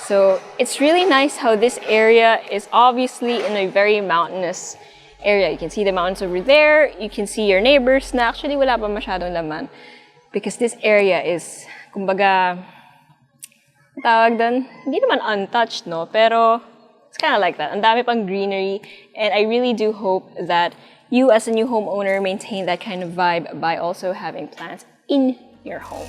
So it's really nice how this area is obviously in a very mountainous area. You can see the mountains over there. You can see your neighbors na actually wala pa masyadong laman. Because this area is, kumbaga, tawag doon, hindi naman untouched, no? Pero it's kind of like that. Ang dami pang greenery. And I really do hope that you as a new homeowner maintain that kind of vibe by also having plants in your home.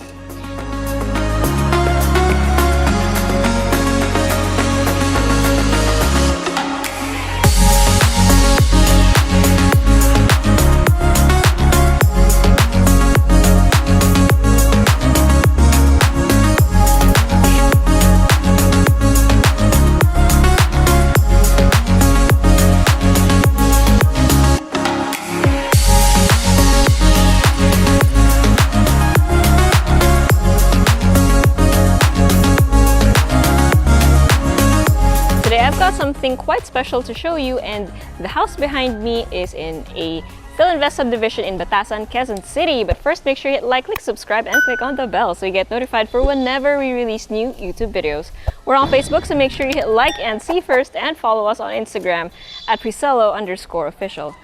Something quite special to show you, and the house behind me is in a Filinvest subdivision in Batasan, Quezon City. But first, make sure you hit like, click subscribe, and click on the bell so you get notified for whenever we release new YouTube videos. We're on Facebook, so make sure you hit like and see first, and follow us on Instagram at Presello_official.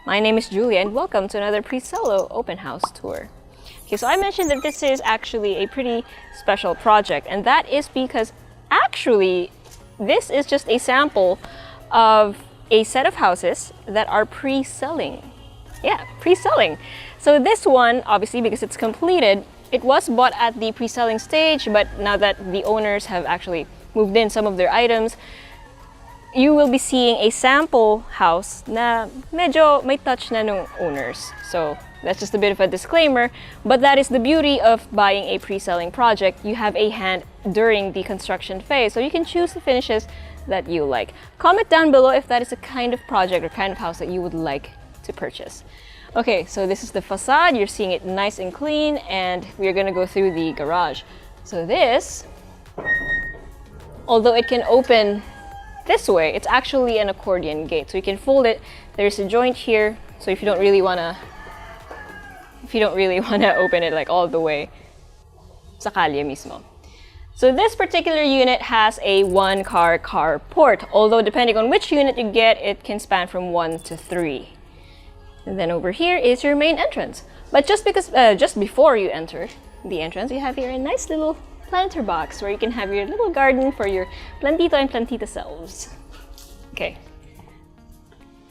My name is Julia, and welcome to another Presello open house tour. Okay, so I mentioned that this is actually a pretty special project, and that is because actually this is just a sample of a set of houses that are pre-selling. Yeah, pre-selling. So this one, obviously, because it's completed, it was bought at the pre-selling stage, but now that the owners have actually moved in some of their items, you will be seeing a sample house na medyo may touch na nung owners. So that's just a bit of a disclaimer, but that is the beauty of buying a pre-selling project. You have a hand during the construction phase, so you can choose the finishes that you like. Comment down below if that is a kind of project or kind of house that you would like to purchase. Okay, so this is the facade. You're seeing it nice and clean, and we're gonna go through the garage. So this, although it can open this way, it's actually an accordion gate. So you can fold it. There's a joint here, so if you don't really wanna open it like all the way sa kalye mismo. So this particular unit has a one-car carport, although depending on which unit you get, it can span from 1 to 3. And then over here is your main entrance. But just before you enter the entrance, you have here a nice little planter box where you can have your little garden for your plantito and plantita selves. Okay.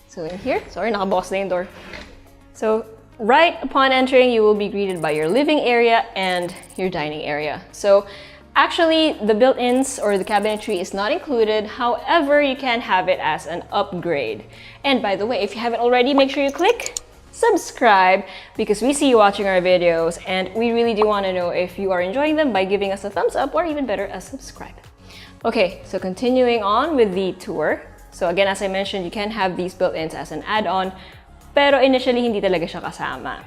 So in here, sorry, nakabukas na yung door. So right upon entering, you will be greeted by your living area and your dining area. So actually, the built-ins or the cabinetry is not included. However, you can have it as an upgrade. And by the way, if you haven't already, make sure you click subscribe because we see you watching our videos and we really do want to know if you are enjoying them by giving us a thumbs up or even better, a subscribe. Okay, so continuing on with the tour. So again, as I mentioned, you can have these built-ins as an add-on, pero initially hindi talaga siya kasama.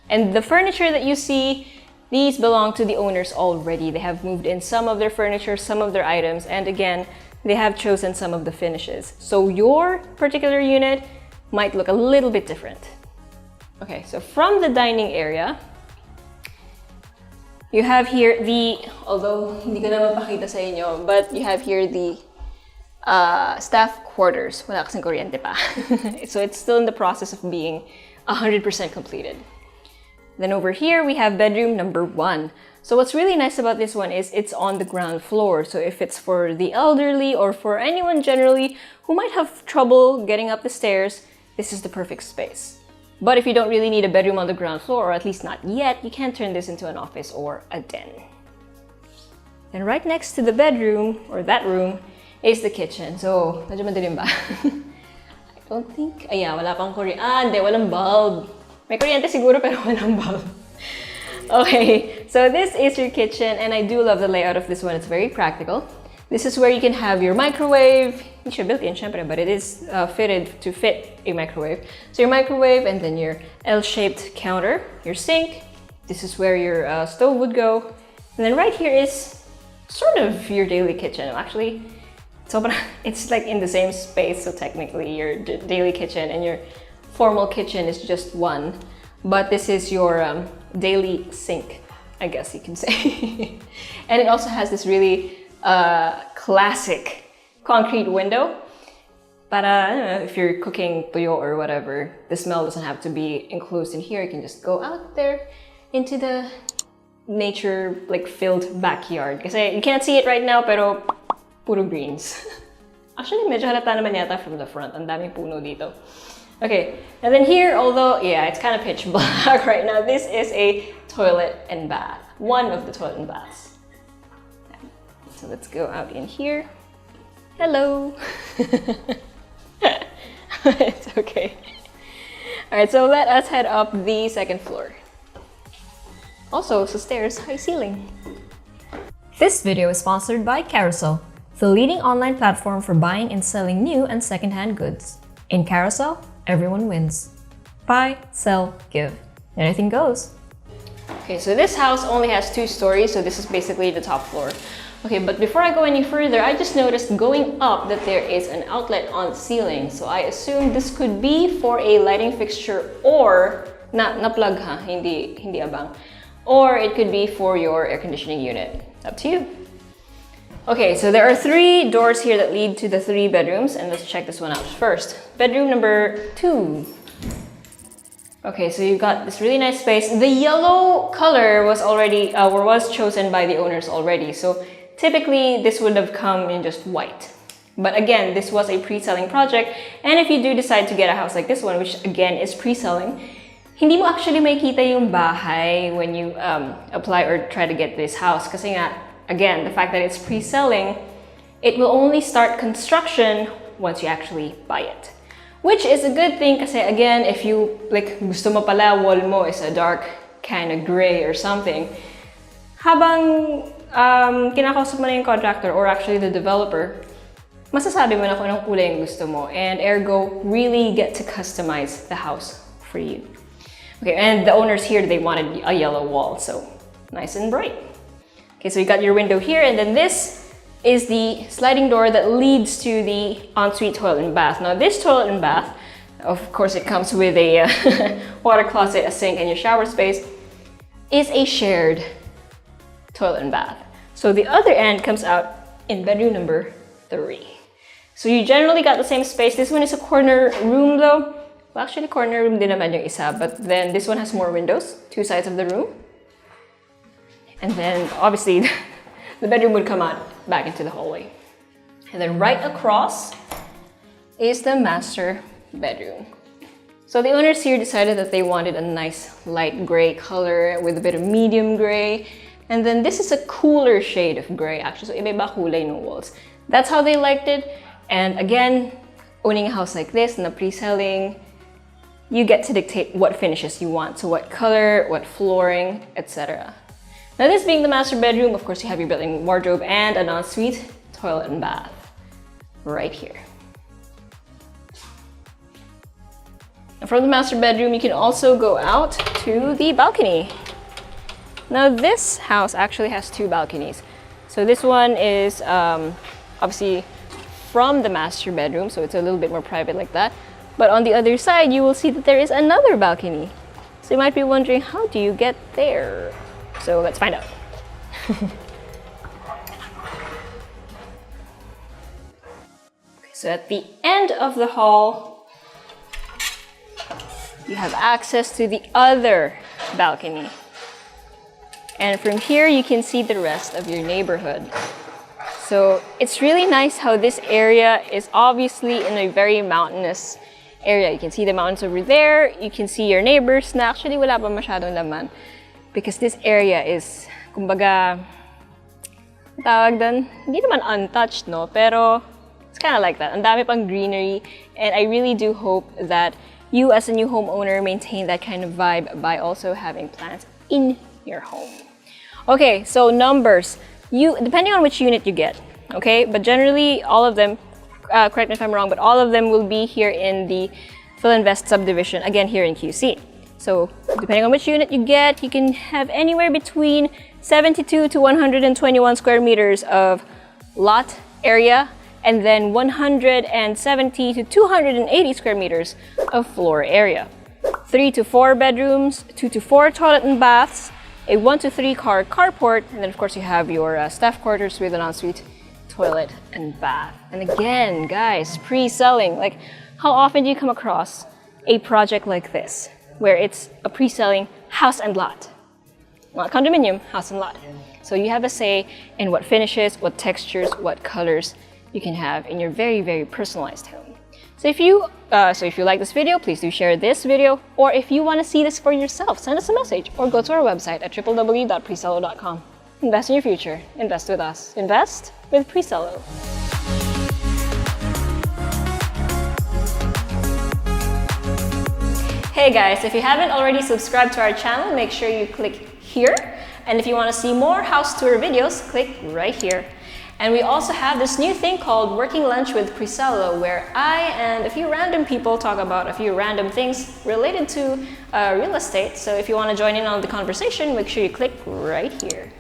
And the furniture that you see, these belong to the owners already. They have moved in some of their furniture, some of their items, and again, they have chosen some of the finishes. So your particular unit might look a little bit different. Okay, so from the dining area, you have here the, although hindi ko na mapakita sa inyo, but you have here the staff quarters. Wala kasing kuryente pa. So it's still in the process of being 100% completed. Then over here, we have bedroom number 1. So what's really nice about this one is it's on the ground floor. So if it's for the elderly or for anyone generally who might have trouble getting up the stairs, this is the perfect space. But if you don't really need a bedroom on the ground floor, or at least not yet, you can turn this into an office or a den. And right next to the bedroom, or that room, is the kitchen. So, medyo madilim ba? I don't think, yeah, wala pang kuryente. Hindi, walang bulb. May kuryente siguro pero walang bulb. Okay, so this is your kitchen, and I do love the layout of this one. It's very practical. This is where you can have your microwave. It's built-in, syempre, but it is fitted to fit a microwave. So your microwave, and then your L-shaped counter, your sink. This is where your stove would go. And then right here is sort of your daily kitchen. Actually, it's like in the same space, so technically your daily kitchen and your formal kitchen is just one. But this is your daily sink, I guess you can say. And it also has this really classic concrete window. But I don't know, if you're cooking tuyo or whatever, the smell doesn't have to be enclosed in here. You can just go out there into the nature like filled backyard. Kasi you can't see it right now, pero puro greens. Actually, medyo halata naman yata from the front. Ang daming puno dito. Okay, and then here, although, yeah, it's kind of pitch black right now, this is a toilet and bath. One of the toilet and baths. So let's go out in here. Hello. It's okay. Alright, so let us head up the second floor. Also, so stairs, high ceiling. This video is sponsored by Carousel, the leading online platform for buying and selling new and secondhand goods. In Carousel, everyone wins. Buy, sell, give. Anything goes. Okay, so this house only has 2 stories, so this is basically the top floor. Okay, but before I go any further, I just noticed going up that there is an outlet on the ceiling. So I assume this could be for a lighting fixture or, na plug ha, hindi abang. Or it could be for your air conditioning unit. Up to you. Okay, so there are 3 doors here that lead to the 3 bedrooms, and let's check this one out first. Bedroom number 2. Okay, so you've got this really nice space. The yellow color was already, or was chosen by the owners already. So typically, this would have come in just white. But again, this was a pre-selling project. And if you do decide to get a house like this one, which again is pre-selling, hindi mo actually makita yung bahay when you apply or try to get this house. Kasi nga, again, the fact that it's pre-selling, it will only start construction once you actually buy it. Which is a good thing kasi again, if you, like, gusto mo pala wall mo is a dark kind of gray or something, habang kinakausap mo na yung contractor or actually the developer, masasabi mo na kung anong kulay yung gusto mo, and ergo, really get to customize the house for you. Okay, and the owners here, they wanted a yellow wall, so nice and bright. Okay, so you got your window here, and then this is the sliding door that leads to the ensuite toilet and bath. Now this toilet and bath, of course it comes with a water closet, a sink, and your shower space, is a shared toilet and bath. So the other end comes out in bedroom number 3. So you generally got the same space. This one is a corner room though. Well, actually corner room din naman yung isa, but then this one has more windows, 2 sides of the room. And then obviously the bedroom would come out back into the hallway. And then right across is the master bedroom. So the owners here decided that they wanted a nice light gray color with a bit of medium gray. And then this is a cooler shade of gray actually. So iba-iba kulay ng walls. That's how they liked it. And again, owning a house like this, na pre-selling, you get to dictate what finishes you want. So what color, what flooring, etc. Now this being the master bedroom, of course you have your built-in wardrobe and an ensuite toilet and bath right here. Now from the master bedroom, you can also go out to the balcony. Now this house actually has 2 balconies. So this one is obviously from the master bedroom, so it's a little bit more private like that. But on the other side, you will see that there is another balcony. So you might be wondering, how do you get there? So let's find out. Okay, so at the end of the hall, you have access to the other balcony. And from here, you can see the rest of your neighborhood. So it's really nice how this area is obviously in a very mountainous area. You can see the mountains over there. You can see your neighbors na actually wala pa masyadong laman. Because this area is, kumbaga, tawag doon, hindi naman untouched, no? Pero it's kind of like that. Ang dami pang greenery. And I really do hope that you as a new homeowner maintain that kind of vibe by also having plants in your home. Okay, so numbers. Depending on which unit you get, okay? But generally, all of them, correct me if I'm wrong, but all of them will be here in the Filinvest subdivision, again here in QC. So depending on which unit you get, you can have anywhere between 72 to 121 square meters of lot area, and then 170 to 280 square meters of floor area. 3 to 4 bedrooms, 2 to 4 toilet and baths, a 1 to 3 car carport, and then of course you have your staff quarters with an ensuite toilet, and bath. And again, guys, pre-selling. Like, how often do you come across a project like this, where it's a pre-selling house and lot? Not condominium, house and lot. So you have a say in what finishes, what textures, what colors you can have in your very, very personalized home. So if you like this video, please do share this video. Or if you want to see this for yourself, send us a message or go to our website at www.presello.com. Invest in your future. Invest with us. Invest with Presello. Hey guys, if you haven't already subscribed to our channel, make sure you click here. And if you want to see more house tour videos, click right here. And we also have this new thing called Working Lunch with Presello, where I and a few random people talk about a few random things related to real estate. So if you want to join in on the conversation, make sure you click right here.